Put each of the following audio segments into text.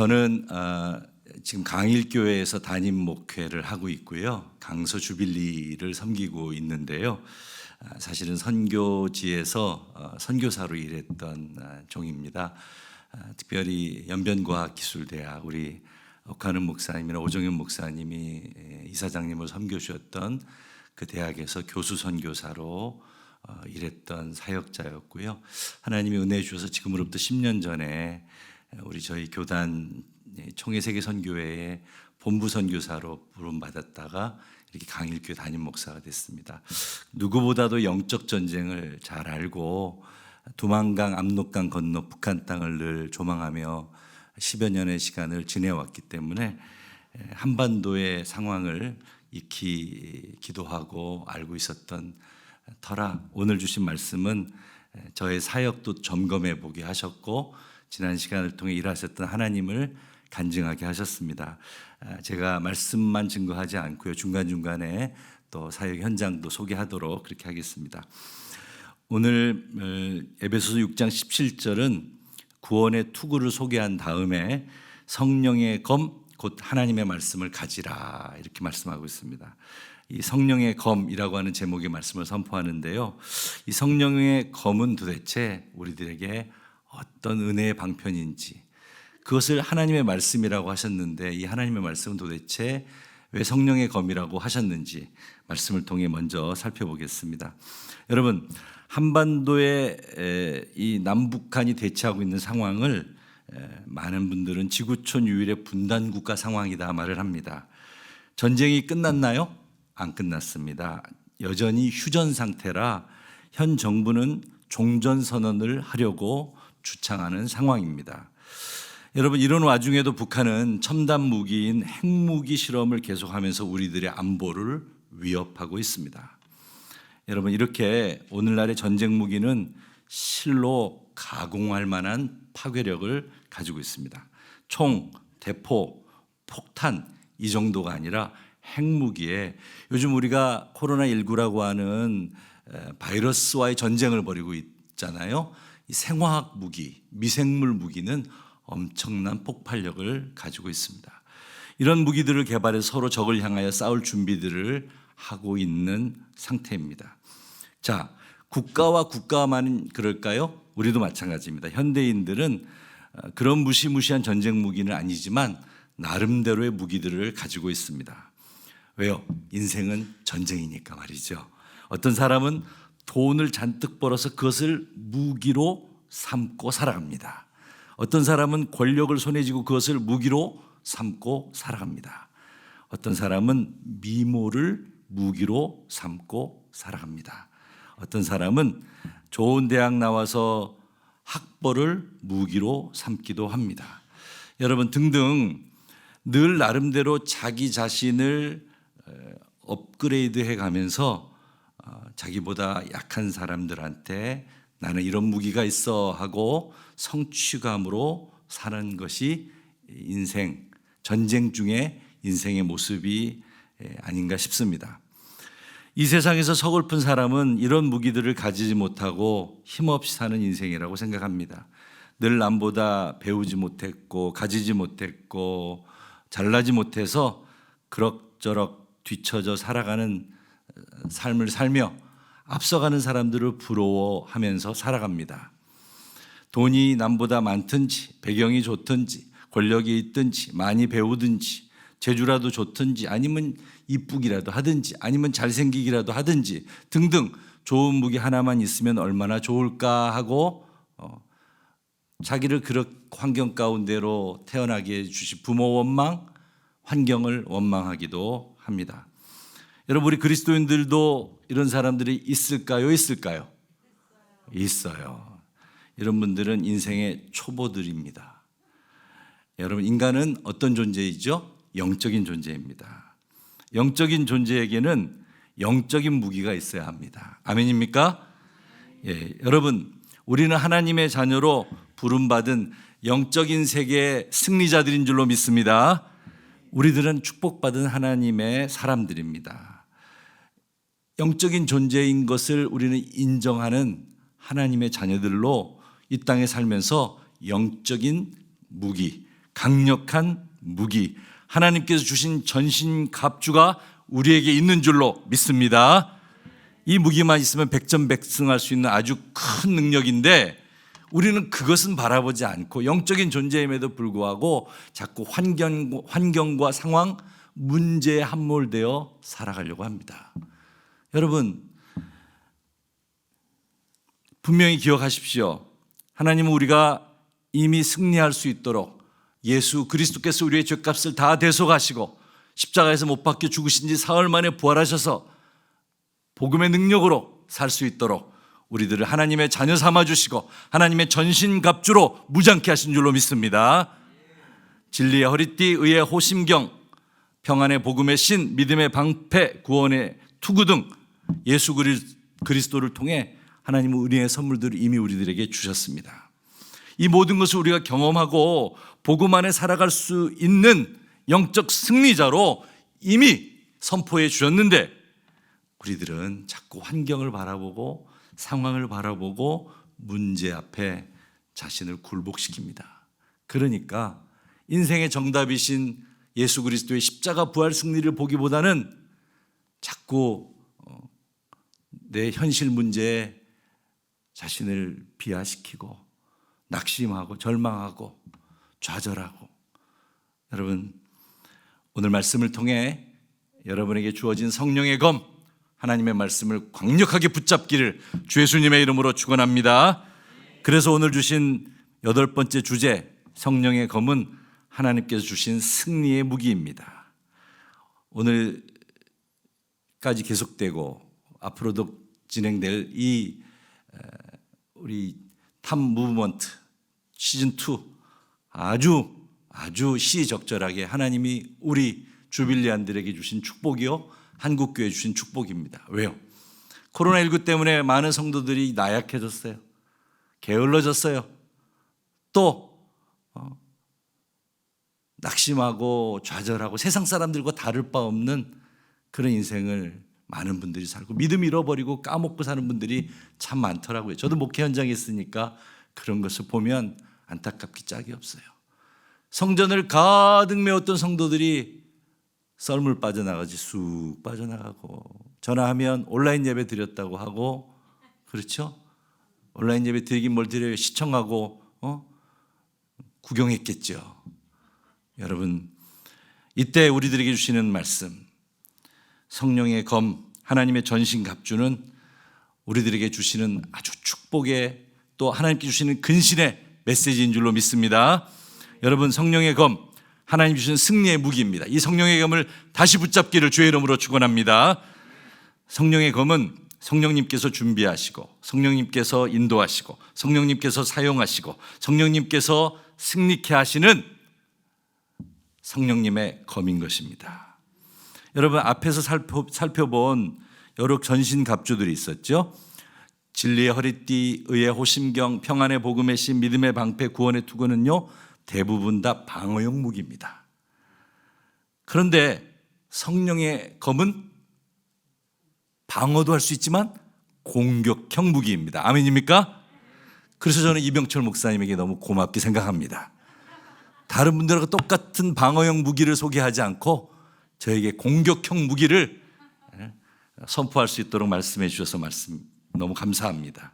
저는 지금 강일교회에서 담임 목회를 하고 있고요. 강서 주빌리를 섬기고 있는데요. 사실은 선교지에서 선교사로 일했던 종입니다. 특별히 연변과학기술대학 우리 옥하는 목사님이나 오정현 목사님이 이사장님을 섬겨주셨던 그 대학에서 교수 선교사로 일했던 사역자였고요. 하나님이 은혜 주셔서 지금으로부터 10년 전에 우리 저희 교단 총회세계선교회의 본부 선교사로 부름받았다가 이렇게 강일교회 담임 목사가 됐습니다. 누구보다도 영적 전쟁을 잘 알고 두만강 압록강 건너 북한 땅을 늘 조망하며 10여 년의 시간을 지내왔기 때문에 한반도의 상황을 익히 기도하고 알고 있었던 터라 오늘 주신 말씀은 저의 사역도 점검해 보게 하셨고 지난 시간을 통해 일하셨던 하나님을 간증하게 하셨습니다. 제가 말씀만 증거하지 않고요. 중간중간에 또 사역 현장도 소개하도록 그렇게 하겠습니다. 오늘 에베소서 6장 17절은 구원의 투구를 소개한 다음에 성령의 검 곧 하나님의 말씀을 가지라 이렇게 말씀하고 있습니다. 이 성령의 검이라고 하는 제목의 말씀을 선포하는데요. 이 성령의 검은 도대체 우리들에게 어떤 은혜의 방편인지 그것을 하나님의 말씀이라고 하셨는데 이 하나님의 말씀은 도대체 왜 성령의 검이라고 하셨는지 말씀을 통해 먼저 살펴보겠습니다. 여러분 한반도의 이 남북한이 대치하고 있는 상황을 많은 분들은 지구촌 유일의 분단국가 상황이다 말을 합니다. 전쟁이 끝났나요? 안 끝났습니다. 여전히 휴전 상태라 현 정부는 종전선언을 하려고 주창하는 상황입니다. 여러분 이런 와중에도 북한은 첨단 무기인 핵무기 실험을 계속하면서 우리들의 안보를 위협하고 있습니다. 여러분 이렇게 오늘날의 전쟁 무기는 실로 가공할 만한 파괴력을 가지고 있습니다. 총, 대포, 폭탄 이 정도가 아니라 핵무기에 요즘 우리가 코로나19라고 하는 바이러스와의 전쟁을 벌이고 있잖아요. 이 생화학 무기, 미생물 무기는 엄청난 폭발력을 가지고 있습니다. 이런 무기들을 개발해서 서로 적을 향하여 싸울 준비들을 하고 있는 상태입니다. 자, 국가와 국가만 그럴까요? 우리도 마찬가지입니다. 현대인들은 그런 무시무시한 전쟁 무기는 아니지만 나름대로의 무기들을 가지고 있습니다. 왜요? 인생은 전쟁이니까 말이죠. 어떤 사람은 돈을 잔뜩 벌어서 그것을 무기로 삼고 살아갑니다. 어떤 사람은 권력을 손에 쥐고 그것을 무기로 삼고 살아갑니다. 어떤 사람은 미모를 무기로 삼고 살아갑니다. 어떤 사람은 좋은 대학 나와서 학벌을 무기로 삼기도 합니다. 여러분 등등 늘 나름대로 자기 자신을 업그레이드해 가면서 자기보다 약한 사람들한테 나는 이런 무기가 있어 하고 성취감으로 사는 것이 인생, 전쟁 중에 인생의 모습이 아닌가 싶습니다. 이 세상에서 서글픈 사람은 이런 무기들을 가지지 못하고 힘없이 사는 인생이라고 생각합니다. 늘 남보다 배우지 못했고 가지지 못했고 잘나지 못해서 그럭저럭 뒤처져 살아가는 삶을 살며 앞서가는 사람들을 부러워하면서 살아갑니다. 돈이 남보다 많든지 배경이 좋든지 권력이 있든지 많이 배우든지 재주라도 좋든지 아니면 이쁘기라도 하든지 아니면 잘생기기라도 하든지 등등 좋은 무기 하나만 있으면 얼마나 좋을까 하고 자기를 그런 환경 가운데로 태어나게 해주신 부모 원망, 환경을 원망하기도 합니다. 여러분 우리 그리스도인들도 이런 사람들이 있을까요? 있을까요? 있어요. 이런 분들은 인생의 초보들입니다. 여러분 인간은 어떤 존재이죠? 영적인 존재입니다. 영적인 존재에게는 영적인 무기가 있어야 합니다. 아멘입니까? 예, 여러분 우리는 하나님의 자녀로 부름받은 영적인 세계의 승리자들인 줄로 믿습니다. 우리들은 축복받은 하나님의 사람들입니다. 영적인 존재인 것을 우리는 인정하는 하나님의 자녀들로 이 땅에 살면서 영적인 무기, 강력한 무기, 하나님께서 주신 전신갑주가 우리에게 있는 줄로 믿습니다. 이 무기만 있으면 백전백승할 수 있는 아주 큰 능력인데 우리는 그것은 바라보지 않고 영적인 존재임에도 불구하고 자꾸 환경과 상황, 문제에 함몰되어 살아가려고 합니다. 여러분, 분명히 기억하십시오. 하나님은 우리가 이미 승리할 수 있도록 예수 그리스도께서 우리의 죄값을 다 대속하시고 십자가에서 못 박혀 죽으신 지 사흘 만에 부활하셔서 복음의 능력으로 살 수 있도록 우리들을 하나님의 자녀 삼아주시고 하나님의 전신갑주로 무장케 하신 줄로 믿습니다. 진리의 허리띠, 의의 호심경, 평안의 복음의 신, 믿음의 방패, 구원의 투구 등 예수 그리스도를 통해 하나님은 은혜의 선물들을 이미 우리들에게 주셨습니다. 이 모든 것을 우리가 경험하고 복음 안에 살아갈 수 있는 영적 승리자로 이미 선포해 주셨는데 우리들은 자꾸 환경을 바라보고 상황을 바라보고 문제 앞에 자신을 굴복시킵니다. 그러니까 인생의 정답이신 예수 그리스도의 십자가 부활 승리를 보기보다는 자꾸 내 현실 문제에 자신을 비하시키고 낙심하고 절망하고 좌절하고, 여러분 오늘 말씀을 통해 여러분에게 주어진 성령의 검, 하나님의 말씀을 강력하게 붙잡기를 주 예수님의 이름으로 축원합니다. 그래서 오늘 주신 8번째 주제, 성령의 검은 하나님께서 주신 승리의 무기입니다. 오늘까지 계속되고 앞으로도 진행될 이 우리 탑 무브먼트 시즌2 아주 시적절하게 하나님이 우리 주빌리안들에게 주신 축복이요, 한국교회 주신 축복입니다. 왜요? 코로나19 때문에 많은 성도들이 나약해졌어요. 게을러졌어요. 또 낙심하고 좌절하고 세상 사람들과 다를 바 없는 그런 인생을 많은 분들이 살고 믿음 잃어버리고 까먹고 사는 분들이 참 많더라고요. 저도 목회 현장에 있으니까 그런 것을 보면 안타깝기 짝이 없어요. 성전을 가득 메웠던 성도들이 썰물 빠져나가지 쑥 빠져나가고, 전화하면 온라인 예배 드렸다고 하고, 그렇죠? 온라인 예배 드리긴 뭘 드려요? 시청하고 구경했겠죠. 여러분, 이때 우리들에게 주시는 말씀, 성령의 검, 하나님의 전신갑주는 우리들에게 주시는 아주 축복의, 또 하나님께 주시는 근신의 메시지인 줄로 믿습니다. 여러분, 성령의 검, 하나님 주신 승리의 무기입니다. 이 성령의 검을 다시 붙잡기를 주의 이름으로 축원합니다. 성령의 검은 성령님께서 준비하시고, 성령님께서 인도하시고, 성령님께서 사용하시고, 성령님께서 승리케 하시는 성령님의 검인 것입니다. 여러분, 앞에서 살펴본 여러 전신갑주들이 있었죠. 진리의 허리띠, 의의 호심경, 평안의 복음의 신, 믿음의 방패, 구원의 투구는요 대부분 다 방어용 무기입니다. 그런데 성령의 검은 방어도 할 수 있지만 공격형 무기입니다. 아멘입니까? 그래서 저는 이병철 목사님에게 너무 고맙게 생각합니다. 다른 분들하고 똑같은 방어형 무기를 소개하지 않고 저에게 공격형 무기를 선포할 수 있도록 말씀해 주셔서 너무 감사합니다.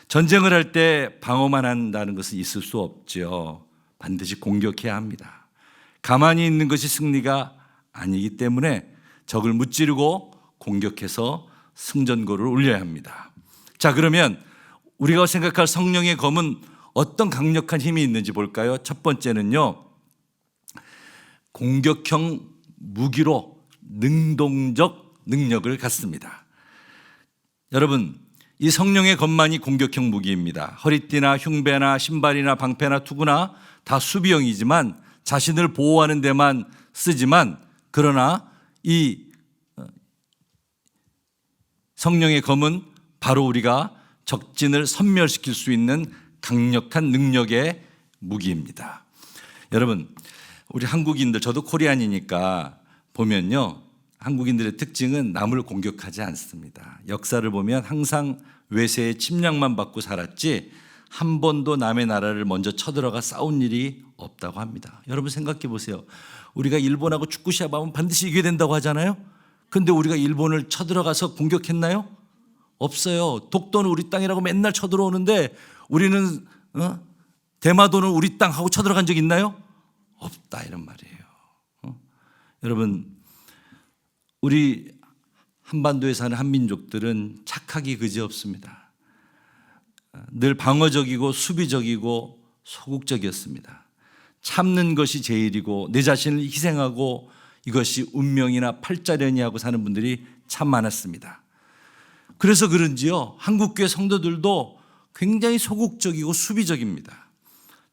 전쟁을 할 때 방어만 한다는 것은 있을 수 없죠. 반드시 공격해야 합니다. 가만히 있는 것이 승리가 아니기 때문에 적을 무찌르고 공격해서 승전고를 올려야 합니다. 자, 그러면 우리가 생각할 성령의 검은 어떤 강력한 힘이 있는지 볼까요? 첫 번째는요, 공격형 무기로 능동적 능력을 갖습니다. 여러분, 이 성령의 검만이 공격형 무기입니다. 허리띠나 흉배나 신발이나 방패나 투구나 다 수비형이지만 자신을 보호하는 데만 쓰지만, 그러나 이 성령의 검은 바로 우리가 적진을 섬멸시킬 수 있는 강력한 능력의 무기입니다. 여러분, 우리 한국인들, 저도 코리안이니까 보면요, 한국인들의 특징은 남을 공격하지 않습니다. 역사를 보면 항상 외세의 침략만 받고 살았지 한 번도 남의 나라를 먼저 쳐들어가 싸운 일이 없다고 합니다. 여러분 생각해 보세요. 우리가 일본하고 축구 시합하면 반드시 이겨야 된다고 하잖아요. 근데 우리가 일본을 쳐들어가서 공격했나요? 없어요. 독도는 우리 땅이라고 맨날 쳐들어오는데 우리는 대마도는 우리 땅 하고 쳐들어간 적 있나요? 없다 이런 말이에요. 여러분 우리 한반도에 사는 한민족들은 착하기 그지없습니다. 늘 방어적이고 수비적이고 소극적이었습니다. 참는 것이 제일이고 내 자신을 희생하고 이것이 운명이나 팔자련이 하고 사는 분들이 참 많았습니다. 그래서 그런지요 한국교회 성도들도 굉장히 소극적이고 수비적입니다.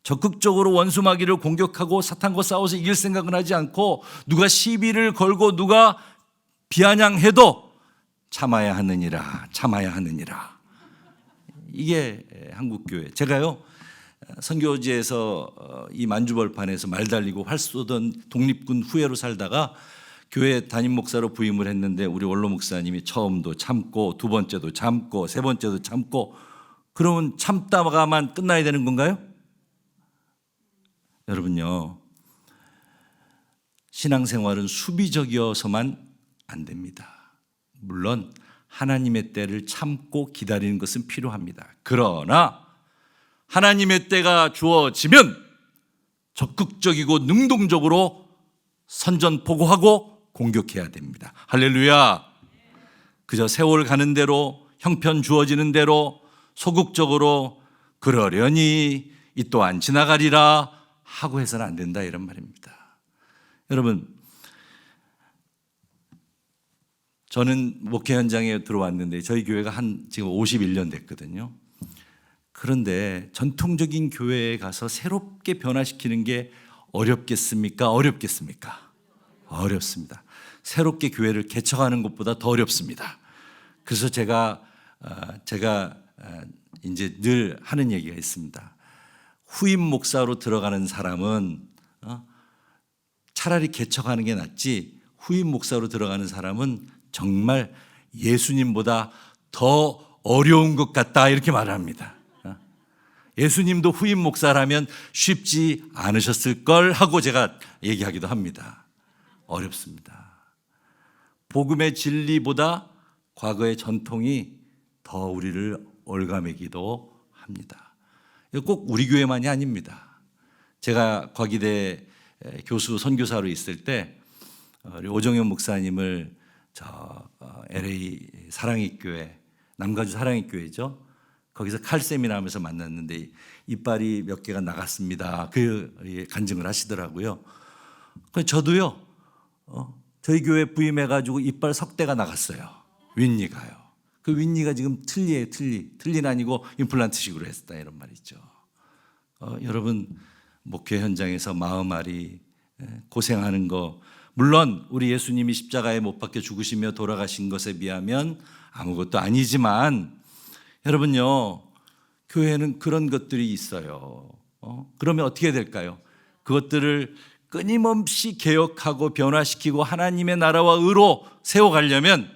적극적으로 원수마귀를 공격하고 사탄과 싸워서 이길 생각은 하지 않고 누가 시비를 걸고 누가 비아냥해도 참아야 하느니라 참아야 하느니라. 이게 한국교회. 제가요 선교지에서 이 만주벌판에서 말 달리고 활 쏘던 독립군 후예로 살다가 교회 담임 목사로 부임을 했는데 우리 원로 목사님이 처음도 참고 두 번째도 참고 세 번째도 참고 그러면 참다가만 끝나야 되는 건가요? 여러분요 신앙생활은 수비적이어서만 안 됩니다. 물론 하나님의 때를 참고 기다리는 것은 필요합니다. 그러나 하나님의 때가 주어지면 적극적이고 능동적으로 선전포고하고 공격해야 됩니다. 할렐루야. 그저 세월 가는 대로 형편 주어지는 대로 소극적으로 그러려니 이 또한 지나가리라 하고 해서는 안 된다 이런 말입니다. 여러분 저는 목회 현장에 들어왔는데 저희 교회가 지금 51년 됐거든요. 그런데 전통적인 교회에 가서 새롭게 변화시키는 게 어렵겠습니까? 어렵겠습니까? 어렵습니다. 새롭게 교회를 개척하는 것보다 더 어렵습니다. 그래서 제가 이제 늘 하는 얘기가 있습니다. 후임 목사로 들어가는 사람은 차라리 개척하는 게 낫지 후임 목사로 들어가는 사람은 정말 예수님보다 더 어려운 것 같다 이렇게 말합니다. 예수님도 후임 목사라면 쉽지 않으셨을 걸 하고 제가 얘기하기도 합니다. 어렵습니다. 복음의 진리보다 과거의 전통이 더 우리를 올가매기도 합니다. 꼭 우리 교회만이 아닙니다. 제가 과기대 교수 선교사로 있을 때 우리 오정현 목사님을 LA 사랑의 교회 남가주 사랑의 교회죠. 거기서 칼 세미나하면서 만났는데 이빨이 몇 개가 나갔습니다. 그 간증을 하시더라고요. 저도요. 저희 교회 부임해가지고 이빨 석대가 나갔어요. 윗니가요. 그 윗니가 지금 틀니예요. 틀니는 아니고 임플란트식으로 했다 이런 말이죠. 여러분 목회 현장에서 마음앓이 고생하는 거 물론 우리 예수님이 십자가에 못 박혀 죽으시며 돌아가신 것에 비하면 아무것도 아니지만 여러분요 교회는 그런 것들이 있어요. 그러면 어떻게 될까요? 그것들을 끊임없이 개혁하고 변화시키고 하나님의 나라와 의로 세워가려면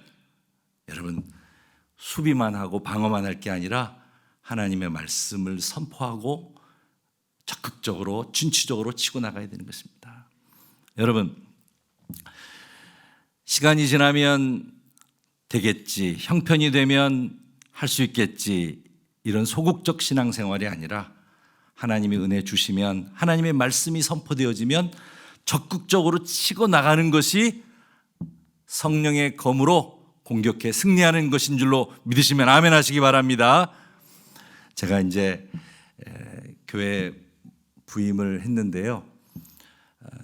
여러분 수비만 하고 방어만 할 게 아니라 하나님의 말씀을 선포하고 적극적으로 진취적으로 치고 나가야 되는 것입니다. 여러분 시간이 지나면 되겠지, 형편이 되면 할 수 있겠지 이런 소극적 신앙생활이 아니라 하나님이 은혜 주시면 하나님의 말씀이 선포되어지면 적극적으로 치고 나가는 것이 성령의 검으로 공격해 승리하는 것인 줄로 믿으시면 아멘 하시기 바랍니다. 제가 이제 교회 부임을 했는데요.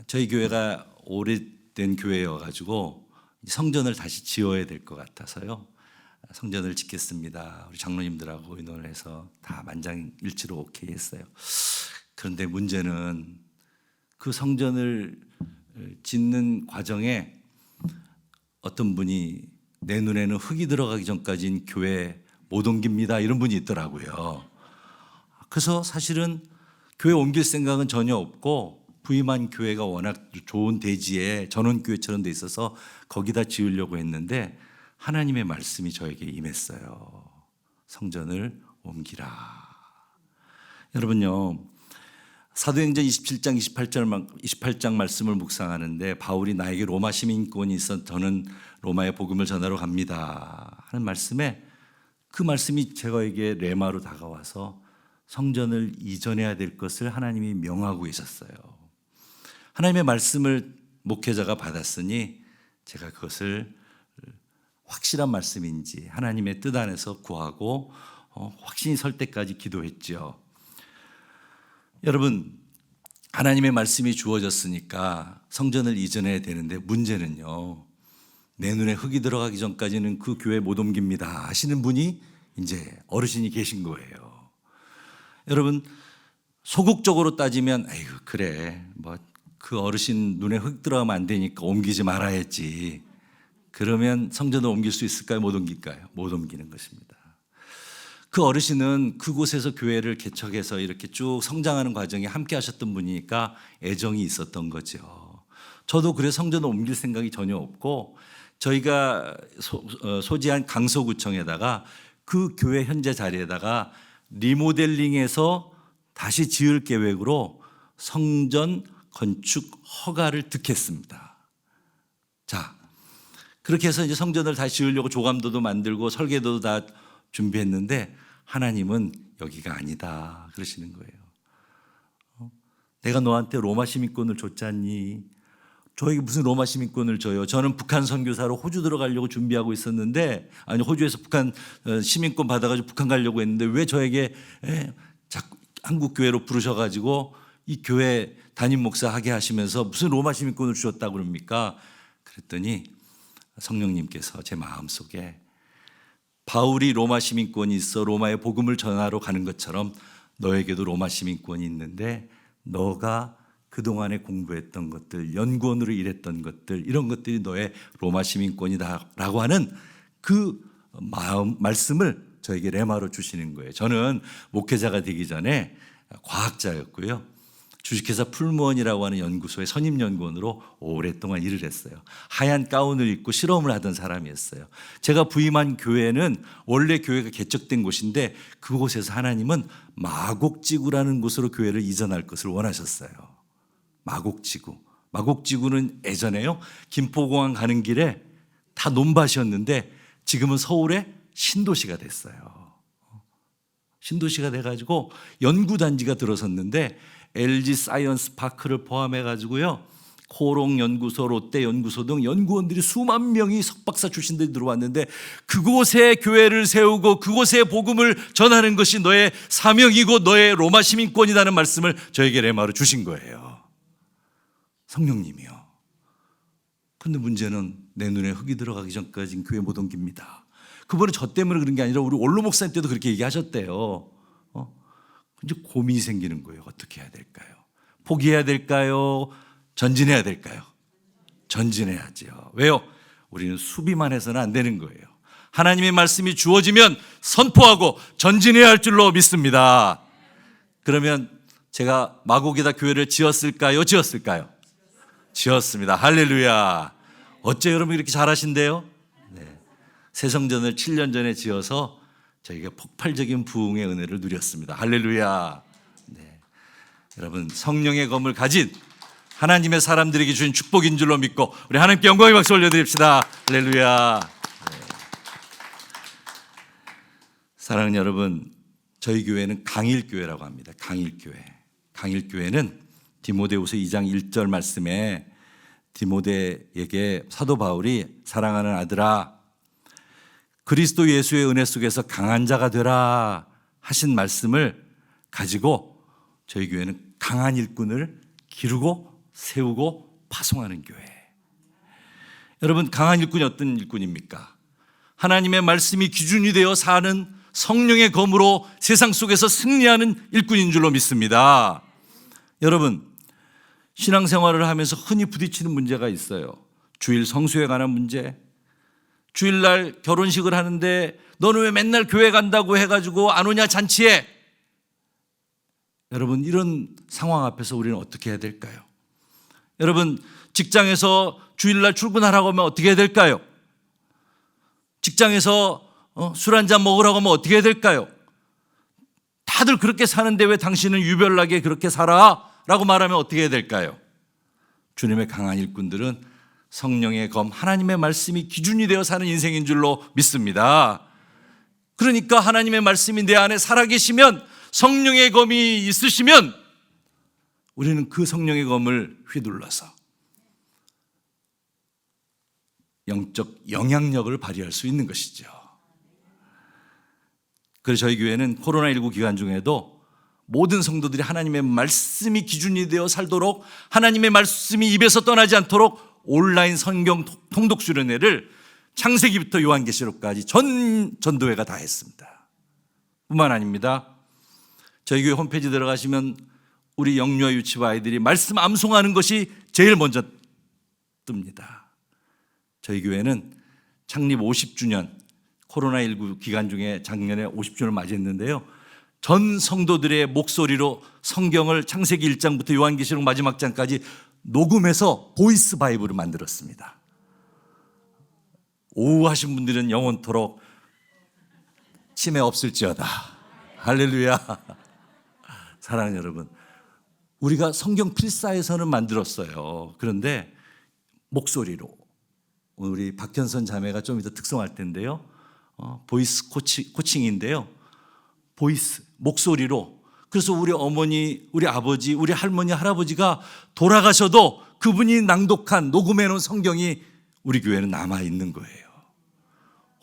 저희 교회가 오래된 교회여가지고 성전을 다시 지어야 될 것 같아서요. 성전을 짓겠습니다. 우리 장로님들하고 의논을 해서 다 만장일치로 오케이 했어요. 그런데 문제는 그 성전을 짓는 과정에 어떤 분이 내 눈에는 흙이 들어가기 전까지는 교회 못 옮깁니다 이런 분이 있더라고요. 그래서 사실은 교회 옮길 생각은 전혀 없고 부임한 교회가 워낙 좋은 대지에 전원교회처럼 돼 있어서 거기다 지으려고 했는데 하나님의 말씀이 저에게 임했어요. 성전을 옮기라. 여러분요 사도행전 27장 28장 말씀을 묵상하는데 바울이 나에게 로마 시민권이 있어 저는 로마의 복음을 전하러 갑니다 하는 말씀에 그 말씀이 저에게 레마로 다가와서 성전을 이전해야 될 것을 하나님이 명하고 계셨어요. 하나님의 말씀을 목회자가 받았으니 제가 그것을 확실한 말씀인지 하나님의 뜻 안에서 구하고 확신이 설 때까지 기도했죠. 여러분, 하나님의 말씀이 주어졌으니까 성전을 이전해야 되는데 문제는요, 내 눈에 흙이 들어가기 전까지는 그 교회 못 옮깁니다 하시는 분이 이제 어르신이 계신 거예요. 여러분, 소극적으로 따지면 에휴 그래 뭐 그 어르신 눈에 흙 들어가면 안 되니까 옮기지 말아야지. 그러면 성전을 옮길 수 있을까요? 못 옮길까요? 못 옮기는 것입니다. 그 어르신은 그곳에서 교회를 개척해서 이렇게 쭉 성장하는 과정에 함께 하셨던 분이니까 애정이 있었던 거죠. 저도 그래서 성전을 옮길 생각이 전혀 없고 저희가 소지한 강서구청에다가 그 교회 현재 자리에다가 리모델링해서 다시 지을 계획으로 성전 건축 허가를 득했습니다. 자, 그렇게 해서 이제 성전을 다시 지으려고 조감도도 만들고 설계도도 다 준비했는데 하나님은 여기가 아니다 그러시는 거예요. 내가 너한테 로마 시민권을 줬잖니. 저에게 무슨 로마 시민권을 줘요? 저는 북한 선교사로 호주 들어가려고 준비하고 있었는데, 아니 호주에서 북한 시민권 받아가지고 북한 가려고 했는데 왜 저에게 자꾸 한국 교회로 부르셔가지고 이 교회 담임 목사 하게 하시면서 무슨 로마 시민권을 주셨다고 그럽니까? 그랬더니 성령님께서 제 마음속에 바울이 로마 시민권이 있어 로마의 복음을 전하러 가는 것처럼 너에게도 로마 시민권이 있는데 너가 그동안에 공부했던 것들, 연구원으로 일했던 것들, 이런 것들이 너의 로마 시민권이다 라고 하는 그 말씀을 저에게 레마로 주시는 거예요. 저는 목회자가 되기 전에 과학자였고요. 주식회사 풀무원이라고 하는 연구소의 선임연구원으로 오랫동안 일을 했어요. 하얀 가운을 입고 실험을 하던 사람이었어요. 제가 부임한 교회는 원래 교회가 개척된 곳인데 그곳에서 하나님은 마곡지구라는 곳으로 교회를 이전할 것을 원하셨어요. 마곡지구는 예전에요, 김포공항 가는 길에 다 논밭이었는데 지금은 서울의 신도시가 됐어요. 신도시가 돼가지고 연구단지가 들어섰는데 LG 사이언스 파크를 포함해가지고요, 코롱 연구소, 롯데 연구소 등 연구원들이 수만 명이 석박사 출신들이 들어왔는데 그곳에 교회를 세우고 그곳에 복음을 전하는 것이 너의 사명이고 너의 로마 시민권이라는 말씀을 저에게 레마로 주신 거예요. 성령님이요. 근데 문제는 내 눈에 흙이 들어가기 전까지는 교회 못 옮깁니다. 그분은 저 때문에 그런 게 아니라 우리 원로 목사님 때도 그렇게 얘기하셨대요. 이제 고민이 생기는 거예요. 어떻게 해야 될까요? 포기해야 될까요? 전진해야 될까요? 전진해야죠. 왜요? 우리는 수비만 해서는 안 되는 거예요. 하나님의 말씀이 주어지면 선포하고 전진해야 할 줄로 믿습니다. 그러면 제가 마곡에다 교회를 지었을까요? 지었습니다. 할렐루야. 어째 여러분 이렇게 잘하신대요? 네. 새 성전을 7년 전에 지어서 저희가 폭발적인 부흥의 은혜를 누렸습니다. 할렐루야. 네. 여러분, 성령의 검을 가진 하나님의 사람들에게 주신 축복인 줄로 믿고 우리 하나님께 영광의 박수 올려드립시다. 할렐루야. 네. 사랑하는 여러분, 저희 교회는 강일교회라고 합니다. 강일교회는 디모데후서 2장 1절 말씀에 디모데에게 사도 바울이 사랑하는 아들아 그리스도 예수의 은혜 속에서 강한 자가 되라 하신 말씀을 가지고 저희 교회는 강한 일꾼을 기르고 세우고 파송하는 교회. 여러분, 강한 일꾼이 어떤 일꾼입니까? 하나님의 말씀이 기준이 되어 사는 성령의 검으로 세상 속에서 승리하는 일꾼인 줄로 믿습니다. 여러분, 신앙생활을 하면서 흔히 부딪히는 문제가 있어요. 주일 성수에 관한 문제, 주일날 결혼식을 하는데 너는 왜 맨날 교회 간다고 해가지고 안 오냐 잔치에. 여러분, 이런 상황 앞에서 우리는 어떻게 해야 될까요? 여러분, 직장에서 주일날 출근하라고 하면 어떻게 해야 될까요? 직장에서 술 한잔 먹으라고 하면 어떻게 해야 될까요? 다들 그렇게 사는데 왜 당신은 유별나게 그렇게 살아? 라고 말하면 어떻게 해야 될까요? 주님의 강한 일꾼들은 성령의 검, 하나님의 말씀이 기준이 되어 사는 인생인 줄로 믿습니다. 그러니까 하나님의 말씀이 내 안에 살아계시면, 성령의 검이 있으시면 우리는 그 성령의 검을 휘둘러서 영적 영향력을 발휘할 수 있는 것이죠. 그래서 저희 교회는 코로나19 기간 중에도 모든 성도들이 하나님의 말씀이 기준이 되어 살도록, 하나님의 말씀이 입에서 떠나지 않도록 온라인 성경 통독 수련회를 창세기부터 요한계시록까지 전 전도회가 다 했습니다. 뿐만 아닙니다. 저희 교회 홈페이지 들어가시면 우리 영유아 유치부 아이들이 말씀 암송하는 것이 제일 먼저 뜹니다. 저희 교회는 창립 50주년, 코로나19 기간 중에 작년에 50주년을 맞이했는데요, 전 성도들의 목소리로 성경을 창세기 1장부터 요한계시록 마지막 장까지 녹음해서 보이스 바이블을 만들었습니다. 오후 하신 분들은 영원토록 치매 없을지어다. 할렐루야. 사랑하는 여러분, 우리가 성경 필사에서는 만들었어요. 그런데 목소리로, 우리 박현선 자매가 좀 이따 특성할 텐데요, 보이스 코칭인데요, 보이스, 목소리로. 그래서 우리 어머니, 우리 아버지, 우리 할머니, 할아버지가 돌아가셔도 그분이 낭독한, 녹음해놓은 성경이 우리 교회는 남아있는 거예요.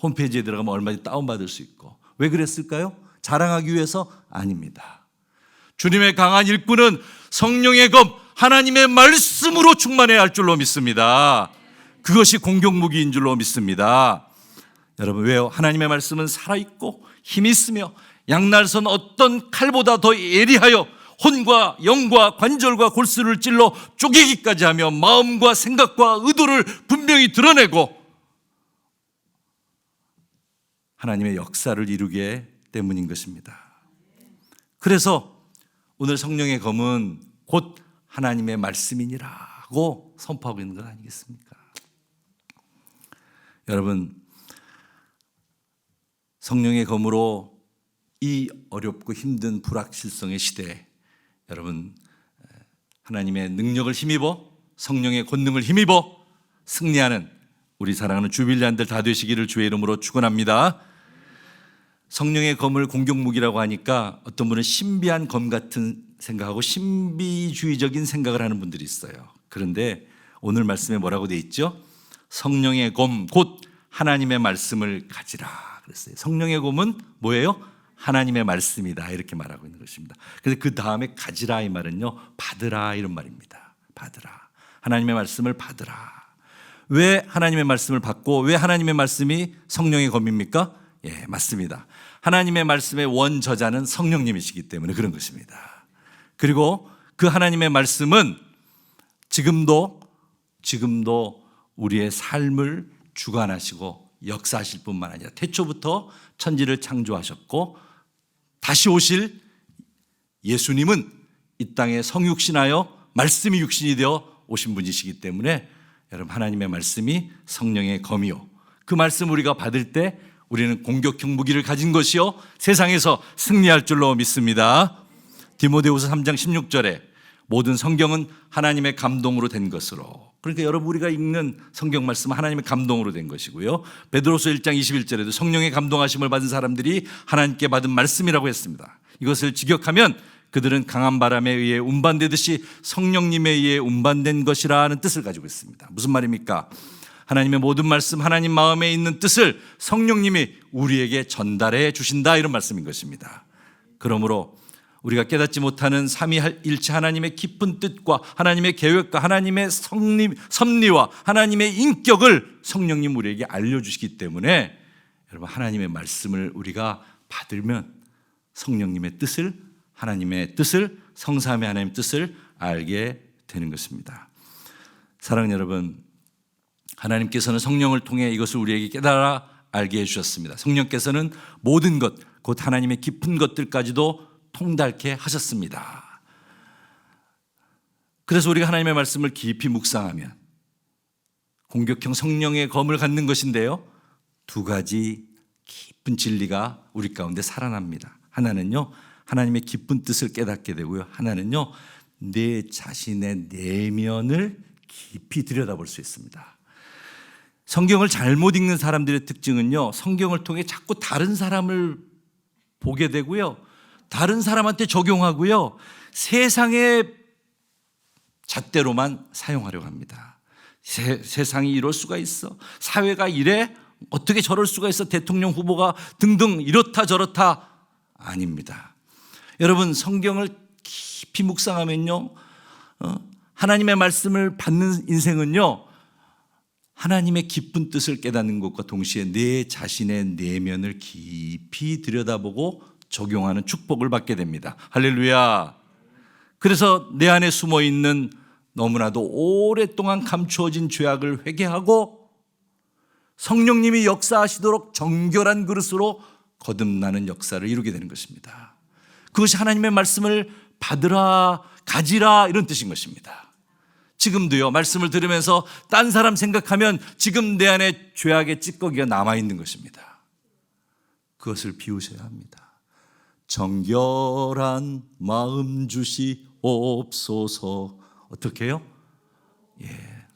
홈페이지에 들어가면 얼마든지 다운받을 수 있고. 왜 그랬을까요? 자랑하기 위해서? 아닙니다. 주님의 강한 일꾼은 성령의 검, 하나님의 말씀으로 충만해야 할 줄로 믿습니다. 그것이 공격무기인 줄로 믿습니다. 여러분, 왜요? 하나님의 말씀은 살아있고 힘이 있으며 양날선 어떤 칼보다 더 예리하여 혼과 영과 관절과 골수를 찔러 쪼개기까지 하며 마음과 생각과 의도를 분명히 드러내고 하나님의 역사를 이루기 때문인 것입니다. 그래서 오늘 성령의 검은 곧 하나님의 말씀이니라고 선포하고 있는 것 아니겠습니까? 여러분, 성령의 검으로 이 어렵고 힘든 불확실성의 시대에 여러분, 하나님의 능력을 힘입어, 성령의 권능을 힘입어 승리하는 우리 사랑하는 주빌리안들 다 되시기를 주의 이름으로 축원합니다. 성령의 검을 공격무기라고 하니까 어떤 분은 신비한 검 같은 생각하고 신비주의적인 생각을 하는 분들이 있어요. 그런데 오늘 말씀에 뭐라고 돼 있죠? 성령의 검 곧 하나님의 말씀을 가지라 그랬어요. 성령의 검은 뭐예요? 하나님의 말씀이다, 이렇게 말하고 있는 것입니다. 그래서 그 다음에 가지라 이 말은요, 받으라 이런 말입니다. 받으라, 하나님의 말씀을 받으라. 왜 하나님의 말씀을 받고 왜 하나님의 말씀이 성령의 검입니까? 예, 맞습니다. 하나님의 말씀의 원저자는 성령님이시기 때문에 그런 것입니다. 그리고 그 하나님의 말씀은 지금도 우리의 삶을 주관하시고 역사하실 뿐만 아니라 태초부터 천지를 창조하셨고 다시 오실 예수님은 이 땅에 성육신하여 말씀이 육신이 되어 오신 분이시기 때문에 여러분, 하나님의 말씀이 성령의 검이요, 그 말씀 우리가 받을 때 우리는 공격형 무기를 가진 것이요 세상에서 승리할 줄로 믿습니다. 디모데후서 3장 16절에 모든 성경은 하나님의 감동으로 된 것으로, 그러니까 여러분 우리가 읽는 성경 말씀은 하나님의 감동으로 된 것이고요, 베드로서 1장 21절에도 성령의 감동하심을 받은 사람들이 하나님께 받은 말씀이라고 했습니다. 이것을 직역하면 그들은 강한 바람에 의해 운반되듯이 성령님에 의해 운반된 것이라는 뜻을 가지고 있습니다. 무슨 말입니까? 하나님의 모든 말씀, 하나님 마음에 있는 뜻을 성령님이 우리에게 전달해 주신다, 이런 말씀인 것입니다. 그러므로 우리가 깨닫지 못하는 삼위일체 하나님의 깊은 뜻과 하나님의 계획과 하나님의 섭리와 하나님의 인격을 성령님 우리에게 알려주시기 때문에 여러분, 하나님의 말씀을 우리가 받으면 성령님의 뜻을, 하나님의 뜻을, 성삼위 하나님의 뜻을 알게 되는 것입니다. 사랑하는 여러분, 하나님께서는 성령을 통해 이것을 우리에게 깨달아 알게 해주셨습니다. 성령께서는 모든 것, 곧 하나님의 깊은 것들까지도 통달케 하셨습니다. 그래서 우리가 하나님의 말씀을 깊이 묵상하면 공격형 성령의 검을 갖는 것인데요, 두 가지 깊은 진리가 우리 가운데 살아납니다. 하나는요, 하나님의 깊은 뜻을 깨닫게 되고요, 하나는요, 내 자신의 내면을 깊이 들여다볼 수 있습니다. 성경을 잘못 읽는 사람들의 특징은요, 성경을 통해 자꾸 다른 사람을 보게 되고요, 다른 사람한테 적용하고요, 세상의 잣대로만 사용하려고 합니다. 세상이 이럴 수가 있어, 사회가 이래, 어떻게 저럴 수가 있어, 대통령 후보가 등등 이렇다 저렇다. 아닙니다. 여러분, 성경을 깊이 묵상하면요, 하나님의 말씀을 받는 인생은요, 하나님의 깊은 뜻을 깨닫는 것과 동시에 내 자신의 내면을 깊이 들여다보고 적용하는 축복을 받게 됩니다. 할렐루야. 그래서 내 안에 숨어 있는 너무나도 오랫동안 감추어진 죄악을 회개하고 성령님이 역사하시도록 정결한 그릇으로 거듭나는 역사를 이루게 되는 것입니다. 그것이 하나님의 말씀을 받으라, 가지라, 이런 뜻인 것입니다. 지금도요, 말씀을 들으면서 딴 사람 생각하면 지금 내 안에 죄악의 찌꺼기가 남아있는 것입니다. 그것을 비우셔야 합니다. 정결한 마음 주시옵소서. 어떻게 해요?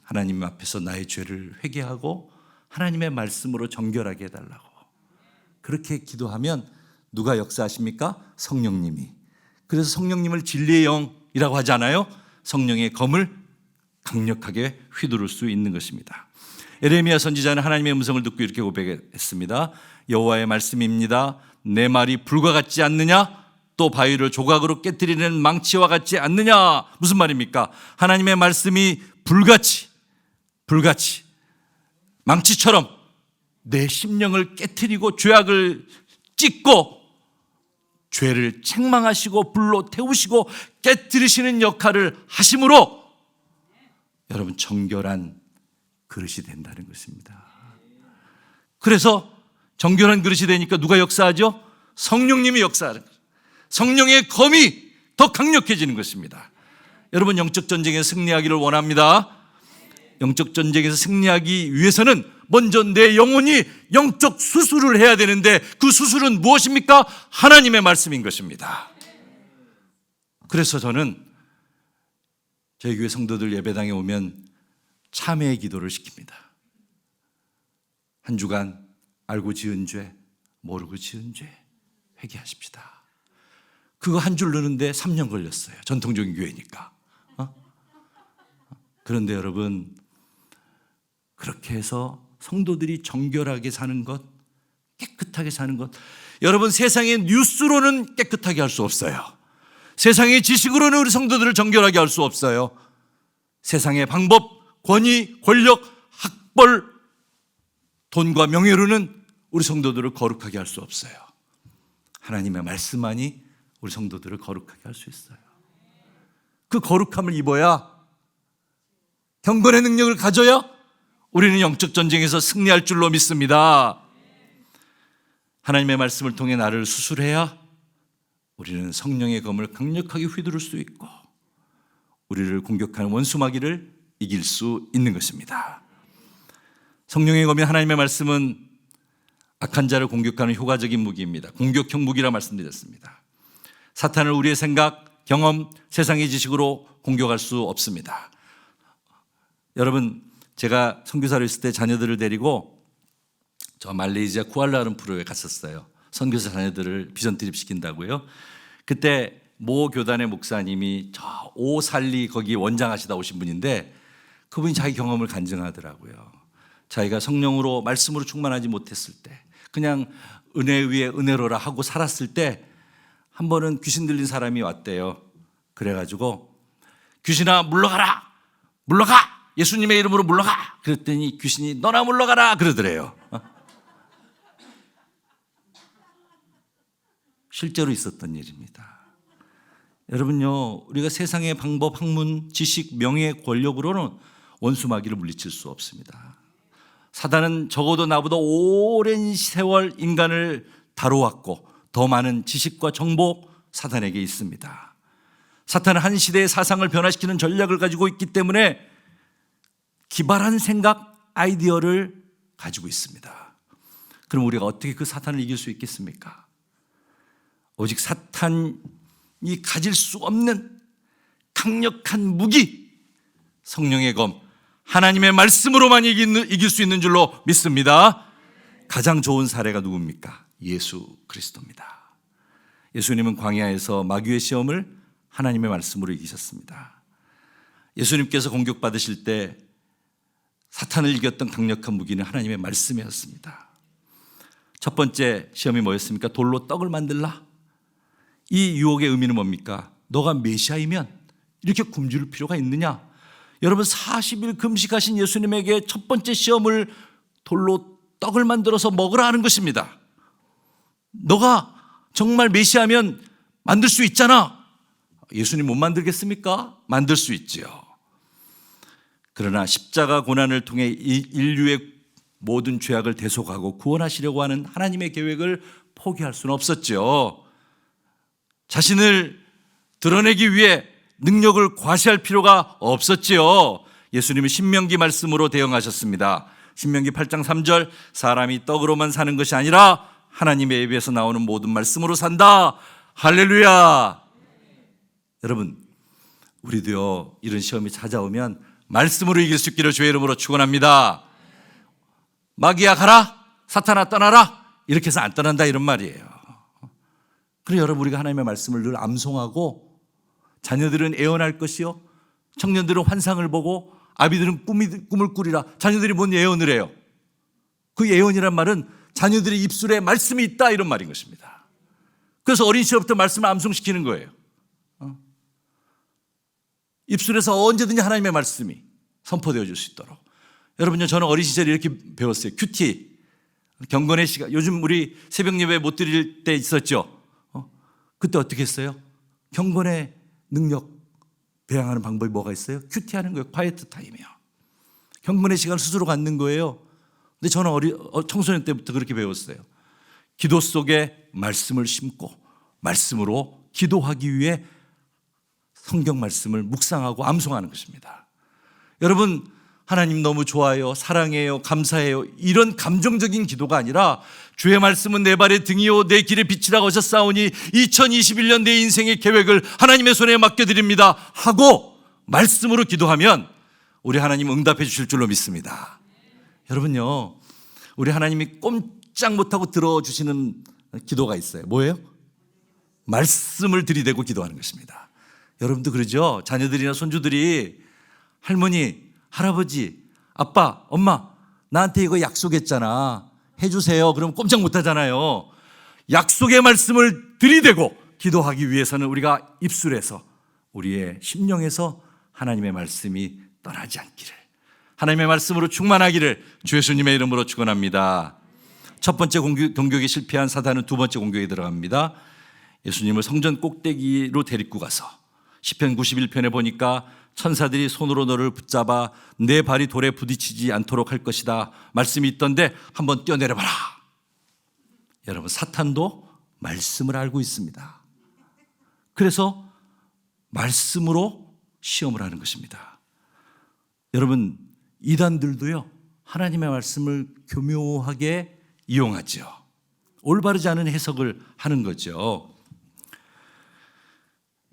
하나님 앞에서 나의 죄를 회개하고 하나님의 말씀으로 정결하게 해달라고. 그렇게 기도하면 누가 역사하십니까? 성령님이. 그래서 성령님을 진리의 영이라고 하잖아요. 성령의 검을 강력하게 휘두를 수 있는 것입니다. 에레미야 선지자는 하나님의 음성을 듣고 이렇게 고백했습니다. 여호와의 말씀입니다. 내 말이 불과 같지 않느냐? 또 바위를 조각으로 깨뜨리는 망치와 같지 않느냐? 무슨 말입니까? 하나님의 말씀이 불같이 망치처럼 내 심령을 깨뜨리고 죄악을 찢고 죄를 책망하시고 불로 태우시고 깨뜨리시는 역할을 하심으로 여러분, 정결한 그릇이 된다는 것입니다. 그래서 정결한 그릇이 되니까 누가 역사하죠? 성령님이 역사하는 거예요. 성령의 검이 더 강력해지는 것입니다. 여러분, 영적 전쟁에 승리하기를 원합니다. 영적 전쟁에서 승리하기 위해서는 먼저 내 영혼이 영적 수술을 해야 되는데, 그 수술은 무엇입니까? 하나님의 말씀인 것입니다. 그래서 저는 저희 교회 성도들 예배당에 오면 참회의 기도를 시킵니다. 한 주간 알고 지은 죄, 모르고 지은 죄 회개하십시다. 그거 한 줄 넣는데 3년 걸렸어요. 전통적인 교회니까. 그런데 여러분, 그렇게 해서 성도들이 정결하게 사는 것, 깨끗하게 사는 것, 여러분, 세상의 뉴스로는 깨끗하게 할 수 없어요. 세상의 지식으로는 우리 성도들을 정결하게 할 수 없어요. 세상의 방법, 권위, 권력, 학벌, 돈과 명예로는 우리 성도들을 거룩하게 할 수 없어요. 하나님의 말씀만이 우리 성도들을 거룩하게 할 수 있어요. 그 거룩함을 입어야, 경건의 능력을 가져야 우리는 영적 전쟁에서 승리할 줄로 믿습니다. 하나님의 말씀을 통해 나를 수술해야 우리는 성령의 검을 강력하게 휘두를 수 있고 우리를 공격하는 원수마귀를 이길 수 있는 것입니다. 성령의 검인 하나님의 말씀은 악한 자를 공격하는 효과적인 무기입니다. 공격형 무기라 말씀드렸습니다. 사탄을 우리의 생각, 경험, 세상의 지식으로 공격할 수 없습니다. 여러분, 제가 선교사로 있을 때 자녀들을 데리고 저 말레이시아 쿠알라룸푸르에 갔었어요. 선교사 자녀들을 비전 트립 시킨다고요. 그때 모 교단의 목사님이 저 오살리 거기 원장하시다 오신 분인데, 그분이 자기 경험을 간증하더라고요. 자기가 성령으로 말씀으로 충만하지 못했을 때, 그냥 은혜 위에 은혜로라 하고 살았을 때 한 번은 귀신 들린 사람이 왔대요. 그래가지고 귀신아 물러가라, 물러가, 예수님의 이름으로 물러가. 그랬더니 귀신이 너나 물러가라 그러더래요. 실제로 있었던 일입니다. 여러분요, 우리가 세상의 방법, 학문, 지식, 명예, 권력으로는 원수마귀를 물리칠 수 없습니다. 사단은 적어도 나보다 오랜 세월 인간을 다루었고 더 많은 지식과 정보 사탄에게 있습니다. 사탄은 한 시대의 사상을 변화시키는 전략을 가지고 있기 때문에 기발한 생각, 아이디어를 가지고 있습니다. 그럼 우리가 어떻게 그 사탄을 이길 수 있겠습니까? 오직 사탄이 가질 수 없는 강력한 무기, 성령의 검, 하나님의 말씀으로만 이길 수 있는 줄로 믿습니다. 가장 좋은 사례가 누굽니까? 예수 그리스도입니다. 예수님은 광야에서 마귀의 시험을 하나님의 말씀으로 이기셨습니다. 예수님께서 공격받으실 때 사탄을 이겼던 강력한 무기는 하나님의 말씀이었습니다. 첫 번째 시험이 뭐였습니까? 돌로 떡을 만들라. 이 유혹의 의미는 뭡니까? 너가 메시아이면 이렇게 굶주릴 필요가 있느냐? 여러분, 40일 금식하신 예수님에게 첫 번째 시험을 돌로 떡을 만들어서 먹으라 하는 것입니다. 너가 정말 메시아면 만들 수 있잖아. 예수님 못 만들겠습니까? 만들 수 있지요. 그러나 십자가 고난을 통해 인류의 모든 죄악을 대속하고 구원하시려고 하는 하나님의 계획을 포기할 수는 없었죠. 자신을 드러내기 위해 능력을 과시할 필요가 없었지요. 예수님은 신명기 말씀으로 대응하셨습니다. 신명기 8장 3절, 사람이 떡으로만 사는 것이 아니라 하나님의 입에서 나오는 모든 말씀으로 산다. 할렐루야. 여러분, 우리도요, 이런 시험이 찾아오면 말씀으로 이길 수 있기를 주의 이름으로 축원합니다. 마귀야 가라, 사탄아 떠나라, 이렇게 해서 안 떠난다 이런 말이에요. 그래서 여러분, 우리가 하나님의 말씀을 늘 암송하고, 자녀들은 애언할 것이요, 청년들은 환상을 보고, 아비들은 꿈을 꾸리라. 자녀들이 뭔 예언을 해요? 그 예언이란 말은 자녀들의 입술에 말씀이 있다 이런 말인 것입니다. 그래서 어린 시절부터 말씀을 암송시키는 거예요. 입술에서 언제든지 하나님의 말씀이 선포되어 줄 수 있도록. 여러분요, 저는 어린 시절에 이렇게 배웠어요. 큐티, 경건의 시간. 요즘 우리 새벽 예배 못 드릴 때 있었죠. 그때 어떻게 했어요? 경건의 능력 배양하는 방법이 뭐가 있어요? 큐티하는 거예요. 콰이트 타임이요. 경건의 시간을 스스로 갖는 거예요. 근데 저는 청소년 때부터 그렇게 배웠어요. 기도 속에 말씀을 심고 말씀으로 기도하기 위해 성경 말씀을 묵상하고 암송하는 것입니다. 여러분, 하나님 너무 좋아요, 사랑해요, 감사해요, 이런 감정적인 기도가 아니라 주의 말씀은 내 발의 등이요 내 길의 빛이라고 하셨사오니 2021년 내 인생의 계획을 하나님의 손에 맡겨드립니다 하고 말씀으로 기도하면 우리 하나님 응답해 주실 줄로 믿습니다. 여러분요, 우리 하나님이 꼼짝 못하고 들어주시는 기도가 있어요. 뭐예요? 말씀을 들이대고 기도하는 것입니다. 여러분도 그러죠? 자녀들이나 손주들이 할머니, 할아버지, 아빠, 엄마, 나한테 이거 약속했잖아, 해주세요. 그럼 꼼짝 못하잖아요. 약속의 말씀을 들이대고 기도하기 위해서는 우리가 입술에서, 우리의 심령에서 하나님의 말씀이 떠나지 않기를, 하나님의 말씀으로 충만하기를 주 예수님의 이름으로 축원합니다. 첫 번째 공격에 실패한 사단은 두 번째 공격에 들어갑니다. 예수님을 성전 꼭대기로 데리고 가서 시편 91편에 보니까 천사들이 손으로 너를 붙잡아 내 발이 돌에 부딪히지 않도록 할 것이다 말씀이 있던데 한번 뛰어내려봐라. 여러분, 사탄도 말씀을 알고 있습니다. 그래서 말씀으로 시험을 하는 것입니다. 여러분, 이단들도요, 하나님의 말씀을 교묘하게 이용하죠. 올바르지 않은 해석을 하는 거죠.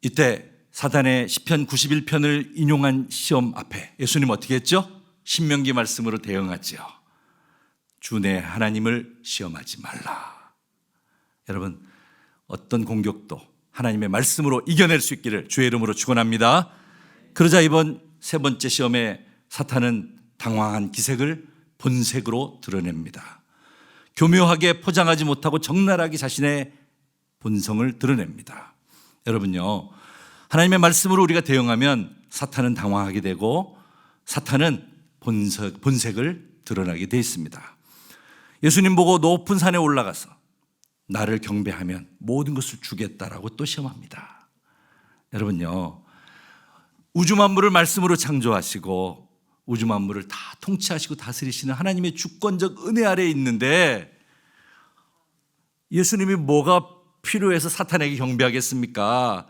이때 사단의 시편 91편을 인용한 시험 앞에 예수님 어떻게 했죠? 신명기 말씀으로 대응하죠. 주 내 하나님을 시험하지 말라. 여러분, 어떤 공격도 하나님의 말씀으로 이겨낼 수 있기를 주의 이름으로 축원합니다. 그러자 이번 세 번째 시험에 사탄은 당황한 기색을 본색으로 드러냅니다. 교묘하게 포장하지 못하고 적나라하게 자신의 본성을 드러냅니다. 여러분요, 하나님의 말씀으로 우리가 대응하면 사탄은 당황하게 되고 사탄은 본색을 드러나게 되어 있습니다. 예수님 보고 높은 산에 올라가서 나를 경배하면 모든 것을 주겠다라고 또 시험합니다. 여러분요, 우주 만물을 말씀으로 창조하시고 우주 만물을 다 통치하시고 다스리시는 하나님의 주권적 은혜 아래에 있는데 예수님이 뭐가 필요해서 사탄에게 경배하겠습니까?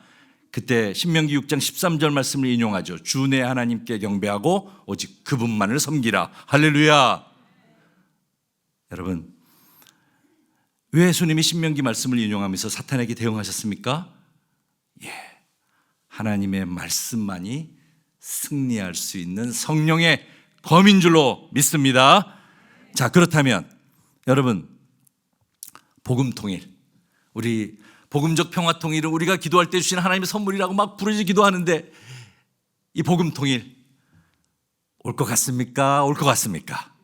그때 신명기 6장 13절 말씀을 인용하죠. 주 내 하나님께 경배하고 오직 그분만을 섬기라. 할렐루야. 여러분, 왜 예수님이 신명기 말씀을 인용하면서 사탄에게 대응하셨습니까? 하나님의 말씀만이 승리할 수 있는 성령의 검인 줄로 믿습니다. 자, 그렇다면 여러분, 복음 통일, 우리 복음적 평화 통일은 우리가 기도할 때 주신 하나님의 선물이라고 막 부르짖어 기도하는데, 이 복음 통일 올 것 같습니까? 올 것 같습니까?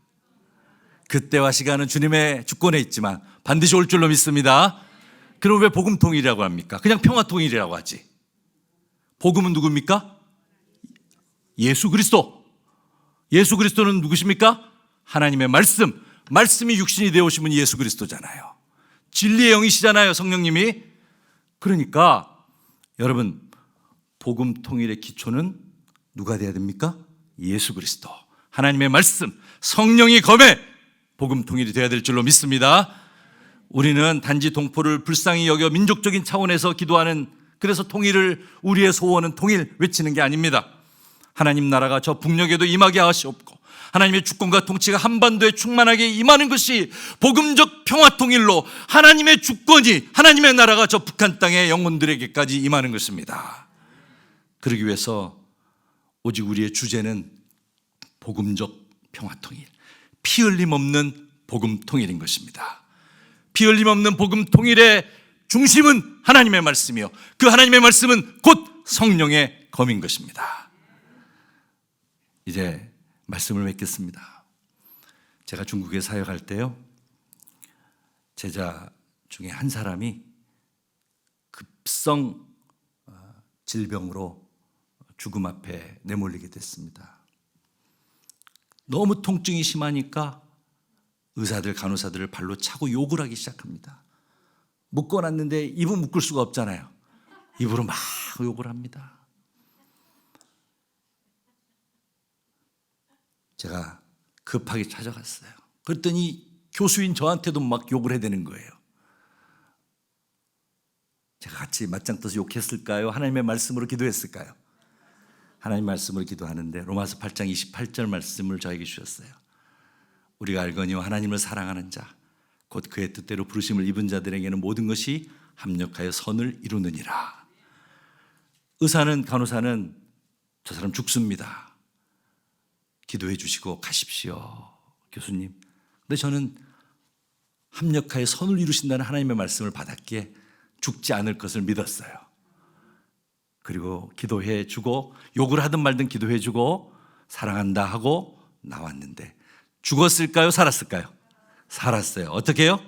그때와 시간은 주님의 주권에 있지만 반드시 올 줄로 믿습니다. 그럼 왜 복음 통일이라고 합니까? 그냥 평화 통일이라고 하지. 복음은 누굽니까? 예수 그리스도. 예수 그리스도는 누구십니까? 하나님의 말씀. 말씀이 육신이 되어 오신 분이 예수 그리스도잖아요. 진리의 영이시잖아요, 성령님이. 그러니까 여러분, 복음 통일의 기초는 누가 돼야 됩니까? 예수 그리스도, 하나님의 말씀, 성령이 검에 복음 통일이 돼야 될 줄로 믿습니다. 우리는 단지 동포를 불쌍히 여겨 민족적인 차원에서 기도하는, 그래서 통일을, 우리의 소원은 통일 외치는 게 아닙니다. 하나님 나라가 저 북녘에도 임하게 하시옵고 하나님의 주권과 통치가 한반도에 충만하게 임하는 것이 복음적 평화 통일로 하나님의 주권이, 하나님의 나라가 저 북한 땅의 영혼들에게까지 임하는 것입니다. 그러기 위해서 오직 우리의 주제는 복음적 평화 통일, 피 흘림 없는 복음 통일인 것입니다. 피 흘림 없는 복음 통일의 중심은 하나님의 말씀이요, 그 하나님의 말씀은 곧 성령의 검인 것입니다. 이제 말씀을 맺겠습니다. 제가 중국에 사역할 때요, 제자 중에 한 사람이 급성 질병으로 죽음 앞에 내몰리게 됐습니다. 너무 통증이 심하니까 의사들, 간호사들을 발로 차고 욕을 하기 시작합니다. 묶어놨는데 입은 묶을 수가 없잖아요. 입으로 막 욕을 합니다. 제가 급하게 찾아갔어요. 그랬더니 교수인 저한테도 막 욕을 해대는 거예요. 제가 같이 맞짱 떠서 욕했을까요? 하나님의 말씀으로 기도했을까요? 하나님 말씀으로 기도하는데 로마서 8장 28절 말씀을 저에게 주셨어요. 우리가 알거니와 하나님을 사랑하는 자, 곧 그의 뜻대로 부르심을 입은 자들에게는 모든 것이 합력하여 선을 이루느니라. 의사는, 간호사는 저 사람 죽습니다, 기도해 주시고 가십시오, 교수님. 근데 저는 합력하여 선을 이루신다는 하나님의 말씀을 받았기에 죽지 않을 것을 믿었어요. 그리고 기도해 주고, 욕을 하든 말든 기도해 주고 사랑한다 하고 나왔는데 죽었을까요? 살았을까요? 살았어요. 어떻게 해요?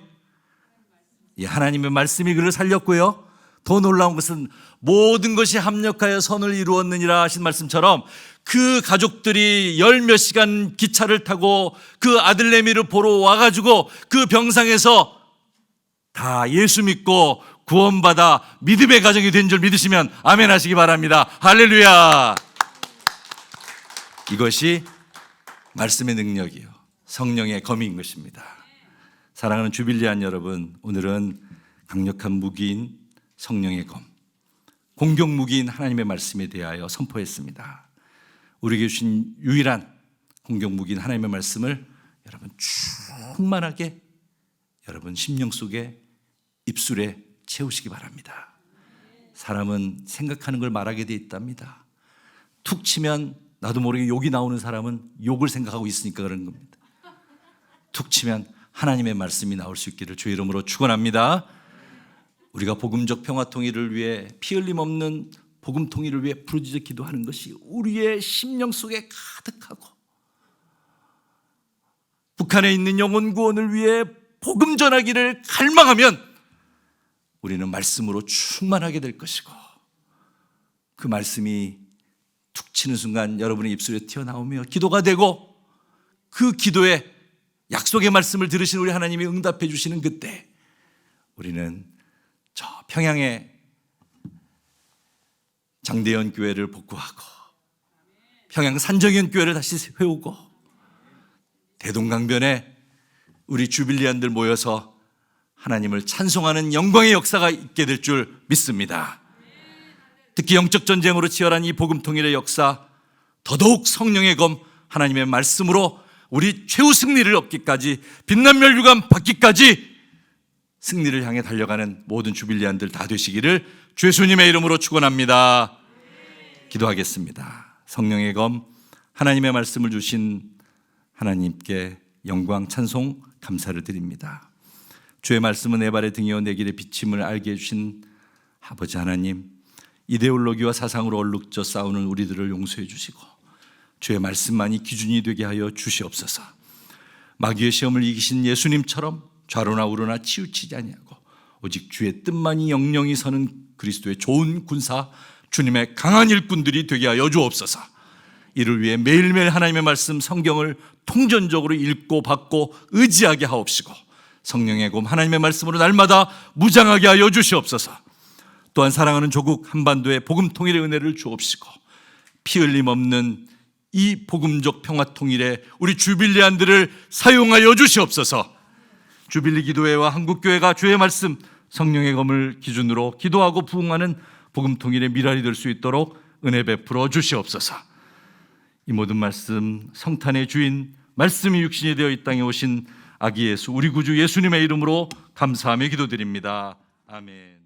하나님의 말씀이 그를 살렸고요, 더 놀라운 것은 모든 것이 합력하여 선을 이루었느니라 하신 말씀처럼 그 가족들이 열 몇 시간 기차를 타고 그 아들내미를 보러 와가지고 그 병상에서 다 예수 믿고 구원받아 믿음의 가정이 된 줄 믿으시면 아멘 하시기 바랍니다. 할렐루야. 이것이 말씀의 능력이요, 성령의 검인 것입니다. 사랑하는 주빌리안 여러분, 오늘은 강력한 무기인 성령의 검, 공격 무기인 하나님의 말씀에 대하여 선포했습니다. 우리에게 주신 유일한 공격 무기인 하나님의 말씀을 여러분 충만하게 여러분 심령 속에, 입술에 채우시기 바랍니다. 사람은 생각하는 걸 말하게 돼 있답니다. 툭 치면 나도 모르게 욕이 나오는 사람은 욕을 생각하고 있으니까 그런 겁니다. 툭 치면 하나님의 말씀이 나올 수 있기를 주의 이름으로 축원합니다. 우리가 복음적 평화 통일을 위해, 피 흘림 없는 복음 통일을 위해 부르짖어 기도하는 것이 우리의 심령 속에 가득하고, 북한에 있는 영혼 구원을 위해 복음 전하기를 갈망하면 우리는 말씀으로 충만하게 될 것이고, 그 말씀이 툭 치는 순간 여러분의 입술에 튀어나오며 기도가 되고, 그 기도에 약속의 말씀을 들으신 우리 하나님이 응답해 주시는 그때 우리는 저 평양의 장대현 교회를 복구하고 평양 산정현 교회를 다시 세우고 대동강변에 우리 주빌리안들 모여서 하나님을 찬송하는 영광의 역사가 있게 될 줄 믿습니다. 특히 영적 전쟁으로 치열한 이 복음 통일의 역사, 더더욱 성령의 검, 하나님의 말씀으로 우리 최후 승리를 얻기까지, 빛난 멸류관 받기까지 승리를 향해 달려가는 모든 주빌리안들 다 되시기를 주 예수님의 이름으로 축원합니다. 기도하겠습니다. 성령의 검, 하나님의 말씀을 주신 하나님께 영광, 찬송, 감사를 드립니다. 주의 말씀은 내 발의 등이요 내 길의 비침을 알게 해주신 아버지 하나님, 이데올로기와 사상으로 얼룩져 싸우는 우리들을 용서해 주시고 주의 말씀만이 기준이 되게 하여 주시옵소서. 마귀의 시험을 이기신 예수님처럼 좌로나 우로나 치우치지 아니하고 오직 주의 뜻만이 영영이 서는 그리스도의 좋은 군사, 주님의 강한 일꾼들이 되게 하여 주옵소서. 이를 위해 매일매일 하나님의 말씀 성경을 통전적으로 읽고 받고 의지하게 하옵시고 성령의 검 하나님의 말씀으로 날마다 무장하게 하여 주시옵소서. 또한 사랑하는 조국 한반도에 복음 통일의 은혜를 주옵시고 피 흘림 없는 이 복음적 평화 통일에 우리 주빌리안들을 사용하여 주시옵소서. 주빌리 기도회와 한국교회가 주의 말씀 성령의 검을 기준으로 기도하고 부응하는 복음 통일의 미랄이 될 수 있도록 은혜 베풀어 주시옵소서. 이 모든 말씀 성탄의 주인 말씀이 육신이 되어 이 땅에 오신 아기 예수 우리 구주 예수님의 이름으로 감사하며 기도드립니다. 아멘.